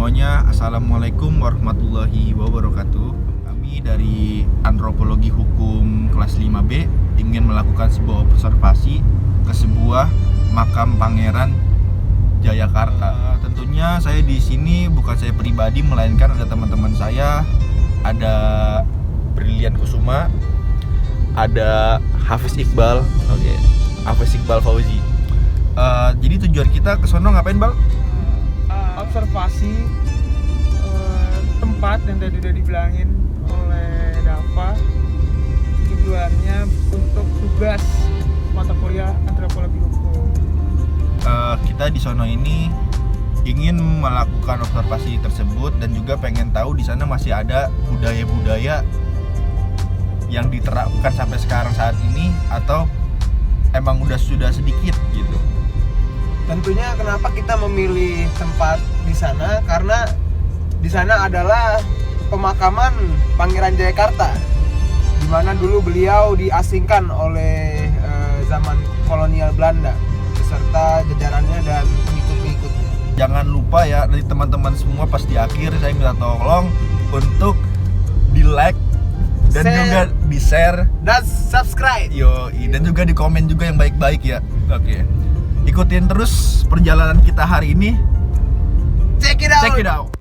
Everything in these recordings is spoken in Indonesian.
semuanya, Assalamualaikum warahmatullahi wabarakatuh. Kami dari Antropologi Hukum kelas 5B ingin melakukan sebuah observasi ke sebuah makam Pangeran Jayakarta. Tentunya saya di sini bukan saya pribadi, melainkan ada teman-teman saya, ada Brilian Kusuma, ada Hafiz Iqbal, Hafiz Iqbal Fauzi. Jadi tujuan kita ke sono ngapain, Bal? Observasi tempat yang tadi udah dibilangin oleh Dava. Tujuannya untuk tugas mata kuliah antropologi hukum. Kita di sono ini ingin melakukan observasi tersebut dan juga pengen tahu di sana masih ada budaya-budaya yang diterapkan sampai sekarang saat ini atau emang sudah sedikit gitu. Tentunya kenapa kita memilih tempat di sana, karena di sana adalah pemakaman Pangeran Jayakarta, di mana dulu beliau diasingkan oleh zaman kolonial Belanda beserta jajarannya dan pengikut-pengikutnya. Jangan lupa ya, dari teman-teman semua pas di akhir saya minta tolong untuk di like dan Share. juga di share Dan subscribe. dan juga di komen juga yang baik-baik ya. Oke. Ikutin terus perjalanan kita hari ini. Check it out. Check it out.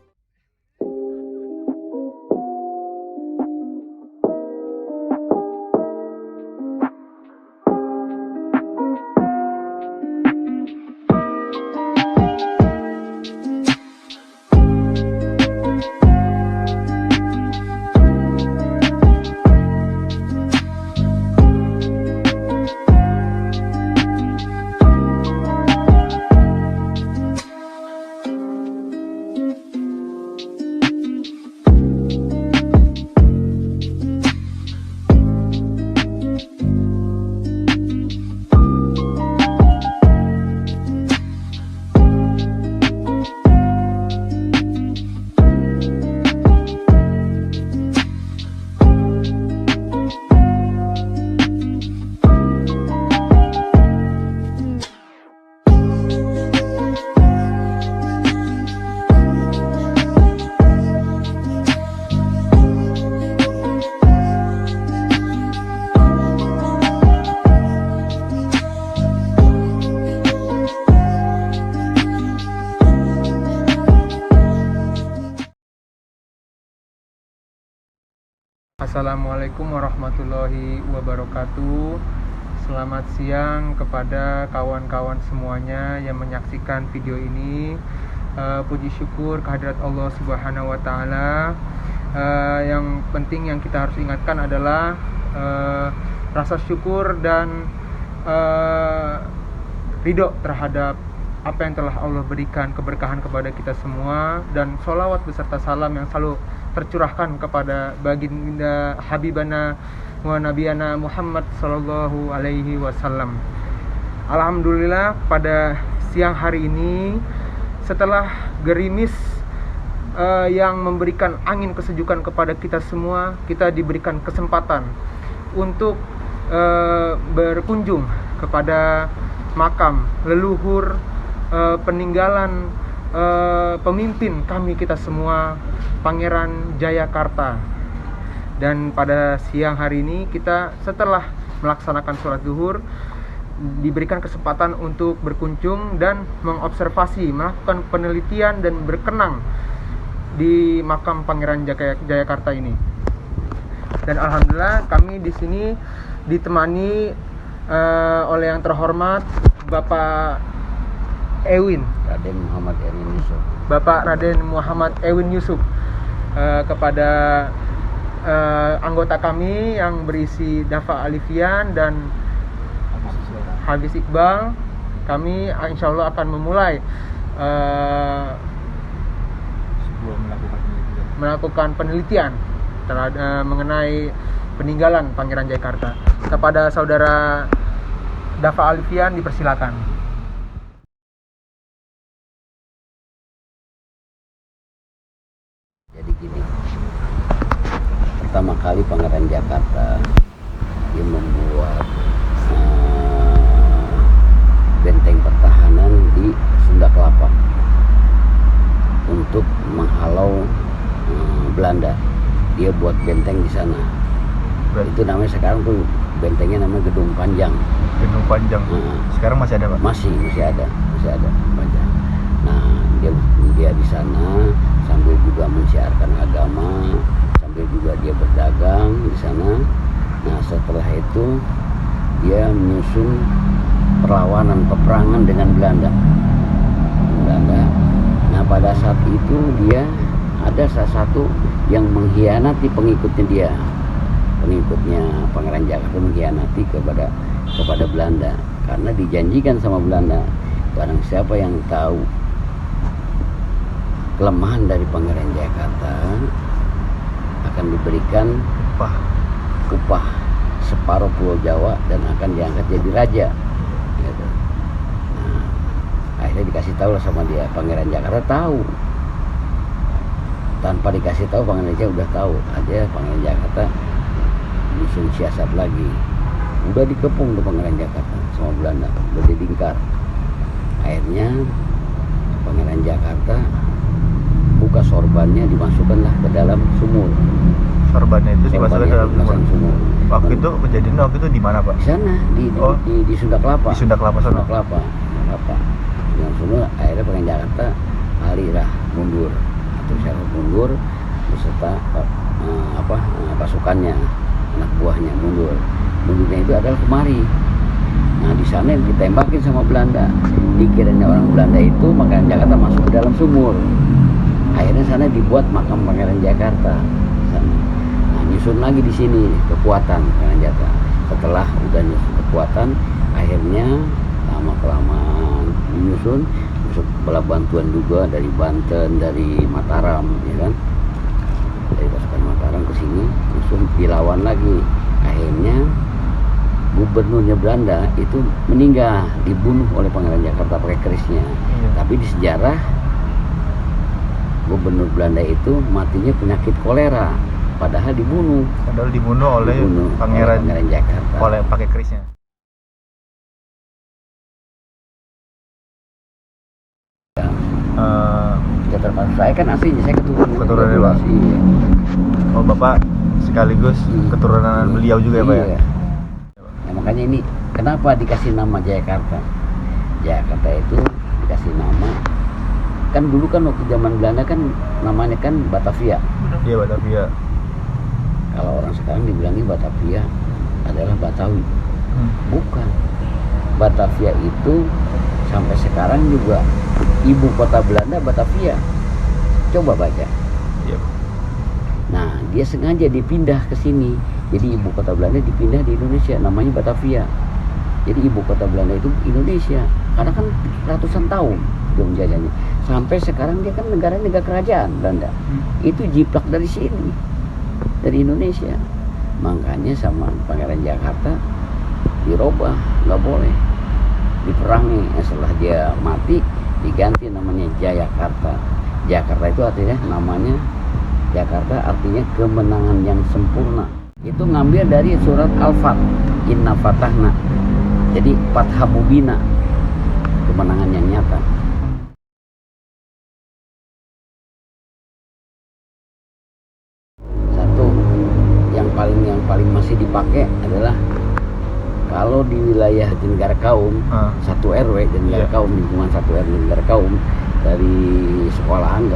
Assalamualaikum warahmatullahi wabarakatuh. Selamat siang kepada kawan-kawan semuanya yang menyaksikan video ini. Puji syukur kehadirat Allah Subhanahu wa Ta'ala. Yang penting yang kita harus ingatkan adalah rasa syukur dan ridho terhadap apa yang telah Allah berikan keberkahan kepada kita semua, dan sholawat beserta salam yang selalu tercurahkan kepada baginda Habibana wa Nabiyana Muhammad sallallahu alaihi wasallam. Alhamdulillah, pada siang hari ini setelah gerimis yang memberikan angin kesejukan kepada kita semua, kita diberikan kesempatan untuk berkunjung kepada makam leluhur peninggalan pemimpin kami kita semua, Pangeran Jayakarta. Dan pada siang hari ini kita setelah melaksanakan sholat zuhur diberikan kesempatan untuk berkunjung dan mengobservasi, melakukan penelitian dan berkenang di makam Pangeran Jayakarta ini. Dan alhamdulillah kami di sini ditemani oleh yang terhormat Bapak Raden Muhammad Ewin Yusuf. Bapak Raden Muhammad Ewin Yusuf, kepada anggota kami yang berisi Dava Alifian dan Hafiz Iqbal. Kami insya Allah akan memulai melakukan penelitian mengenai peninggalan Pangeran Jayakarta. Kepada saudara Dava Alifian dipersilakan. Jadi gini, pertama kali Pangeran Jakarta dia membuat benteng pertahanan di Sunda Kelapa untuk buat benteng di sana. Berarti Itu namanya sekarang tuh bentengnya namanya Gedung Panjang. Gedung Panjang. Nah, Sekarang masih ada, Pak? masih ada Panjang. Nah, dia di sana sambil juga mensiarkan agama, sambil juga dia berdagang di sana. Nah, setelah itu dia menyusun perlawanan peperangan dengan Belanda. Nah, pada saat itu dia ada salah satu yang mengkhianati pengikutnya Pangeran Jakarta, mengkhianati kepada Belanda karena dijanjikan sama Belanda, barang siapa yang tahu kelemahan dari Pangeran Jakarta akan diberikan upah separuh Pulau Jawa dan akan diangkat jadi raja gitu. Nah, akhirnya dikasih tahu lah sama dia. Pangeran Jakarta tahu, tanpa dikasih tahu Pangeran Jakarta udah tahu aja. Pangeran Jakarta nyusun siasat lagi, udah dikepung tuh Pangeran Jakarta sama Belanda, udah dibingkar. Akhirnya Pangeran Jakarta buka sorbannya, dimasukkanlah ke dalam sumur. Sorbannya itu dimasukkan ke dalam sumur. Waktu itu kejadian di mana, Pak? Di sana di Sunda Kelapa. Di Sunda Kelapa sana. Sunda Kelapa. Yang sumur akhirnya Pangeran Jakarta larilah mundur. Atau siapa mundur beserta pasukannya, anak buahnya mundur. Mundurnya itu adalah kemari. Nah, di sana ditembakin sama Belanda. Dikiranya orang Belanda itu Pangeran Jakarta masuk ke dalam sumur. Akhirnya sana dibuat makam Pangeran Jakarta. Nah, nyusun lagi di sini kekuatan Pangeran Jakarta. Setelah udah nyusun kekuatan, akhirnya lama kelamaan menyusun bala bantuan juga dari Banten, dari Mataram, ya kan? Dari pasukan Mataram ke sini, nyusun dilawan lagi. Akhirnya gubernurnya Belanda itu meninggal, dibunuh oleh Pangeran Jakarta pakai kerisnya. Tapi di sejarah gubernur Belanda itu matinya penyakit kolera, padahal dibunuh oleh Pangeran Jakarta oleh pakai kerisnya. Saya kan aslinya, saya keturunan Pak. Iya. Oh, Bapak sekaligus keturunan beliau juga ya, Pak ya? Nah, makanya ini kenapa dikasih nama Jayakarta. Jayakarta itu dikasih nama, kan dulu kan waktu zaman Belanda kan namanya kan Batavia. Iya, Batavia. Kalau orang sekarang dibilangin Batavia adalah Batawi. Bukan. Batavia itu sampai sekarang juga ibu kota Belanda Batavia. Coba baca. Yep. Nah, dia sengaja dipindah ke sini. Jadi ibu kota Belanda dipindah di Indonesia, namanya Batavia. Jadi ibu kota Belanda itu Indonesia. Karena kan ratusan tahun dia menjajahnya. Sampai sekarang dia kan negara kerajaan Belanda. Itu jiplak dari sini, dari Indonesia. Makanya sama Pangeran Jakarta dirubah, nggak boleh diperangi. Setelah dia mati diganti namanya Jayakarta. Jakarta itu artinya namanya Jakarta artinya kemenangan yang sempurna. Itu ngambil dari surat Al-Fat, Inna Fatahna. Jadi Fathah Mubina, kemenangan yang nyata. Satu yang paling masih dipakai adalah kalau di wilayah di negara kaum, satu RW di negara kaum, lingkungan satu RW di negara kaum, dari sekolahan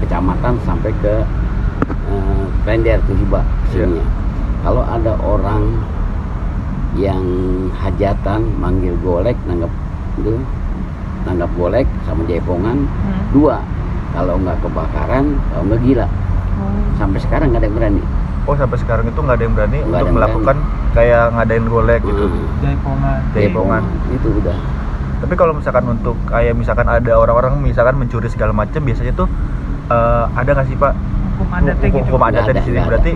kecamatan sampai ke Klender tuh hibah sini. Kalau ada orang yang hajatan manggil golek, nanggap golek sama jaipongan, 2. Kalau nggak kebakaran, kalau nggak gila. Sampai sekarang nggak ada yang berani. Oh, sampai sekarang itu nggak ada yang berani untuk melakukan kayak ngadain golek gitu. Jaipongan. Itu udah. Tapi kalau misalkan untuk kayak misalkan ada orang-orang misalkan mencuri segala macam, biasanya tuh ada nggak sih, Pak? Hukum adatnya di sini berarti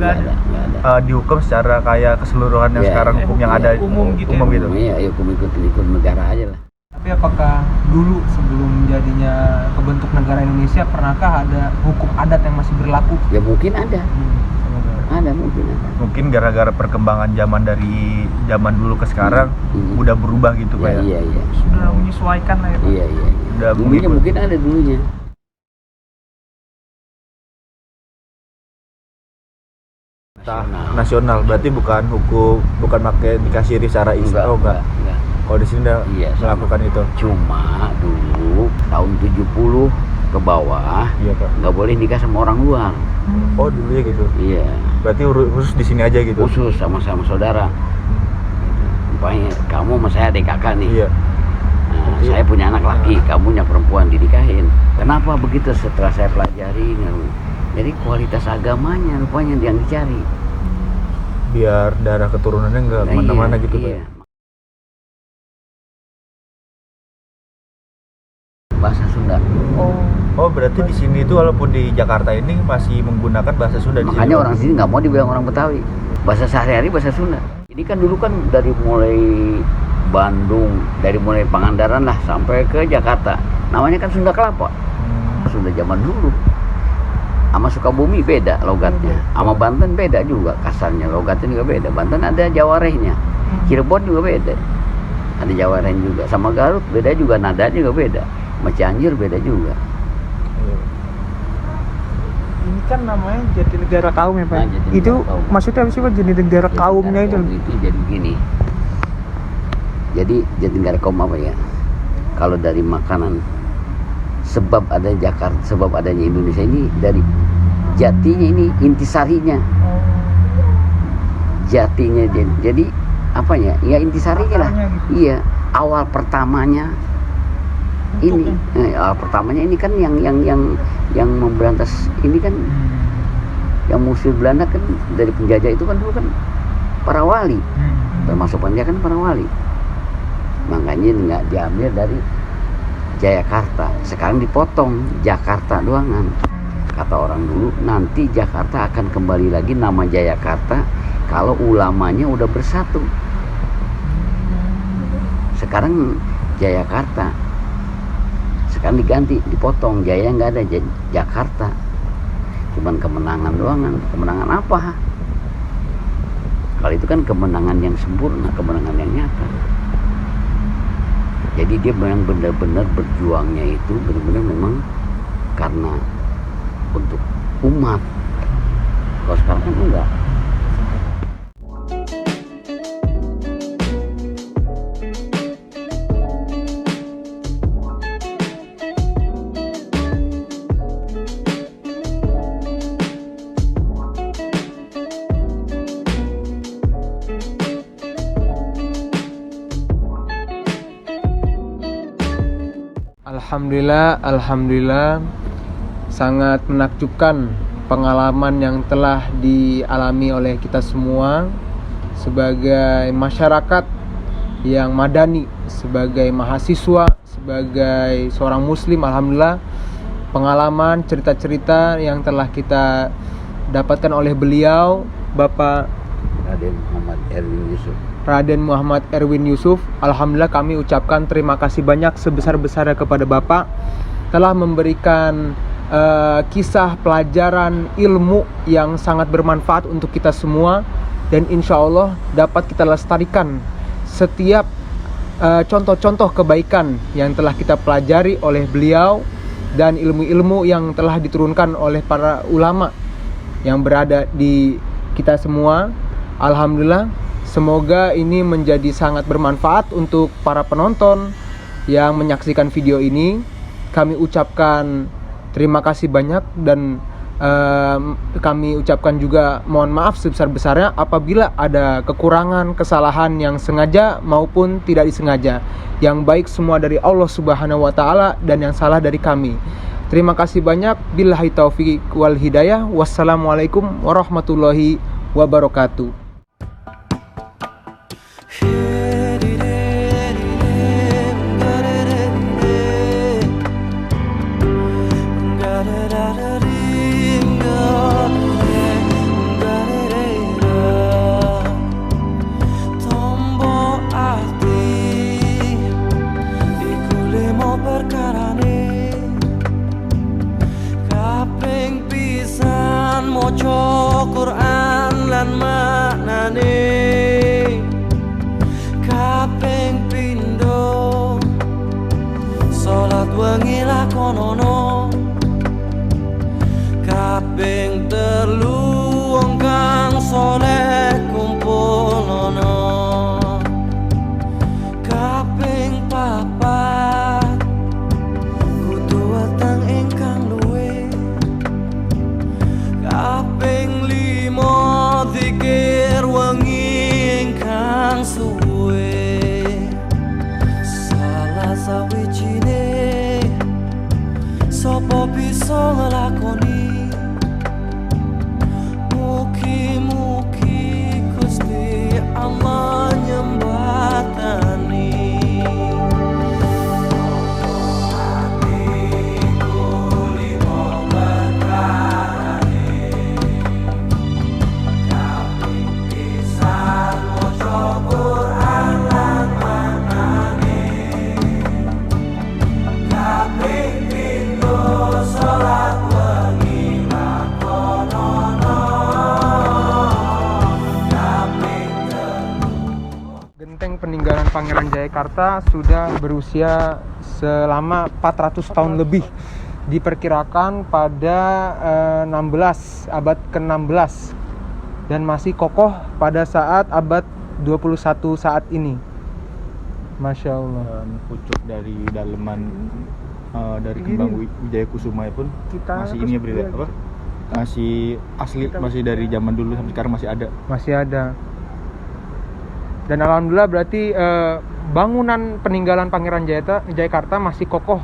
dihukum secara kayak keseluruhan yang sekarang hukum yang ada umum gitu. Iya, hukum ikut negara aja lah. Tapi apakah dulu sebelum jadinya kebentuk negara Indonesia pernahkah ada hukum adat yang masih berlaku? Ya mungkin ada. Mungkin ada. Mungkin gara-gara perkembangan dari zaman dulu ke sekarang udah berubah gitu, Pak ya. Iya. Sudah menyesuaikan lah ya, Pak. Iya. Udah Dulunya mungkin ada dulunya. nasional. Berarti bukan hukum, bukan pakai dikasih secara Islam. Enggak. Kalau di sini udah melakukan itu. Cuma dulu tahun 70 ke bawah Iya, Pak. nggak boleh nikah sama orang luar. Oh, dulu ya gitu. Iya. Berarti khusus di sini aja gitu. Khusus sama-sama saudara. Umpamanya kamu sama saya adik kakak nih. Iya. Nah, saya punya anak laki, kamu punya perempuan, dinikahin. Kenapa begitu? Setelah saya pelajari, jadi kualitas agamanya rupanya yang dicari. Biar darah keturunannya nggak kemana-mana gitu, Pak. Iya. Bahasa Sunda. Oh, berarti di sini itu walaupun di Jakarta ini masih menggunakan bahasa Sunda di Makanya sini. orang sini nggak mau dibilang orang Betawi. Bahasa sehari-hari bahasa Sunda. Ini kan dulu kan dari mulai Bandung, dari mulai Pangandaran lah sampai ke Jakarta. Namanya kan Sunda Kelapa. Sunda zaman dulu. Sama Sukabumi beda logatnya. Sama Banten beda juga kasarnya, logatnya juga beda. Banten ada Jawarehnya. Cirebon juga beda. Ada Jawareh juga. Sama Garut beda juga, nadanya juga beda. Sama Cianjur beda juga. Ini kan namanya Jatinegara Kaum ya Pak. Nah, Jatinegara Itu Kaum. maksudnya apa sih Pak Jatinegara Kaumnya itu? Itu jadi begini. Jadi Jatinegara Kaum apa ya? Kalau dari makanan, sebab ada Jakarta, sebab adanya Indonesia ini dari jatinya ini, intisarinya. Jatinya jadi apa ya? Ya intisarinya lah. Akarnya gitu. Iya, awal pertamanya ini, awal pertamanya ini kan yang memberantas ini kan, yang musuh Belanda kan dari penjajah itu kan dulu kan para wali, termasuk penjajah kan para wali. Makanya nggak diambil dari Jayakarta, sekarang dipotong Jakarta doangan. Kata orang dulu nanti Jakarta akan kembali lagi nama Jayakarta kalau ulamanya udah bersatu. Sekarang Jayakarta, sekarang diganti, dipotong, Jaya nggak ada, Jakarta. Cuman kemenangan doangan. Kemenangan apa? Kalau itu kan kemenangan yang sempurna, kemenangan yang nyata. Jadi dia memang benar-benar berjuangnya itu benar-benar memang karena untuk umat. Kalau sekarang kan enggak. Alhamdulillah, sangat menakjubkan pengalaman yang telah dialami oleh kita semua sebagai masyarakat yang madani, sebagai mahasiswa, sebagai seorang muslim. Alhamdulillah, pengalaman, cerita-cerita yang telah kita dapatkan oleh beliau, Bapak Raden Muhammad Erwin Yusuf. Alhamdulillah kami ucapkan terima kasih banyak sebesar-besarnya kepada Bapak telah memberikan kisah pelajaran ilmu yang sangat bermanfaat untuk kita semua, dan insya Allah dapat kita lestarikan setiap contoh-contoh kebaikan yang telah kita pelajari oleh beliau dan ilmu-ilmu yang telah diturunkan oleh para ulama yang berada di kita semua. Alhamdulillah, semoga ini menjadi sangat bermanfaat untuk para penonton yang menyaksikan video ini. Kami ucapkan terima kasih banyak dan kami ucapkan juga mohon maaf sebesar-besarnya apabila ada kekurangan, kesalahan yang sengaja maupun tidak disengaja. Yang baik semua dari Allah Subhanahu wa taala dan yang salah dari kami. Terima kasih banyak. Billahi taufiq wal hidayah. Wassalamualaikum warahmatullahi wabarakatuh. Maca Quran lan maknane kaping pindho salat wengi lakonono kaping telu wong kang Pangeran Jayakarta sudah berusia selama 400 tahun lebih. Diperkirakan pada abad ke-16 dan masih kokoh pada saat abad 21 saat ini. Masya Allah. Dan pucuk dari daleman dari kembang Wijaya Kusuma pun masih ini ya Bri, apa? Masih asli, masih dari zaman dulu sampai sekarang masih ada. Masih ada. Dan alhamdulillah berarti bangunan peninggalan Pangeran Jayakarta masih kokoh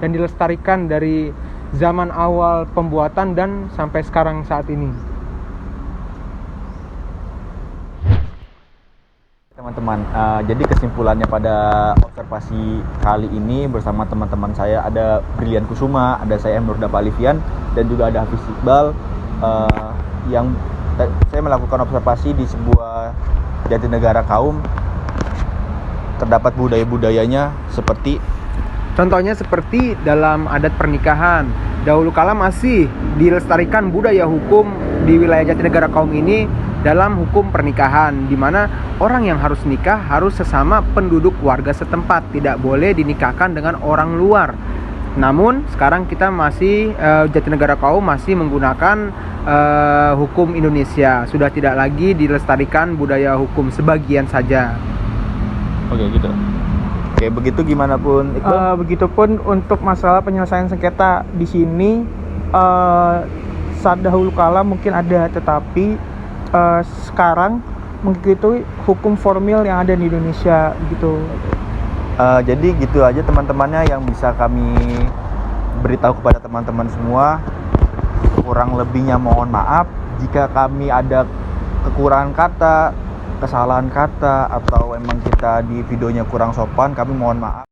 dan dilestarikan dari zaman awal pembuatan dan sampai sekarang saat ini. Teman-teman, jadi kesimpulannya pada observasi kali ini bersama teman-teman saya ada Brilian Kusuma, ada saya Nurdapa Alifian, dan juga ada Hafiz Iqbal yang saya melakukan observasi di sebuah Jatinegara kaum. Terdapat budaya-budayanya seperti Contohnya seperti dalam adat pernikahan. Dahulu kala masih dilestarikan budaya hukum di wilayah Jatinegara kaum ini dalam hukum pernikahan, di mana orang yang harus nikah harus sesama penduduk warga setempat, tidak boleh dinikahkan dengan orang luar. Namun sekarang kita masih Jatinegara kaum masih menggunakan hukum Indonesia, sudah tidak lagi dilestarikan budaya hukum sebagian saja. Oke gitu. Oke, begitu gimana pun Iqbal? Begitupun untuk masalah penyelesaian sengketa di sini, saat dahulu kala mungkin ada, tetapi sekarang mengikuti hukum formil yang ada di Indonesia gitu. Jadi gitu aja teman-temannya yang bisa kami beritahu kepada teman-teman semua. Kurang lebihnya mohon maaf jika kami ada kekurangan kata, kesalahan kata, atau emang kita di videonya kurang sopan, kami mohon maaf.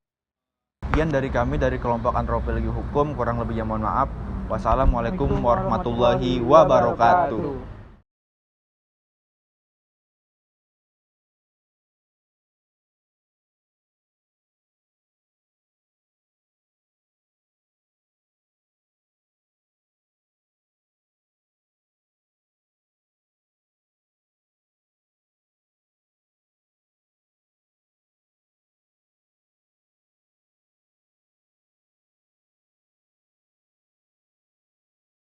Sekian dari kami dari kelompok Antropologi Hukum, kurang lebihnya mohon maaf. Wassalamualaikum warahmatullahi wabarakatuh.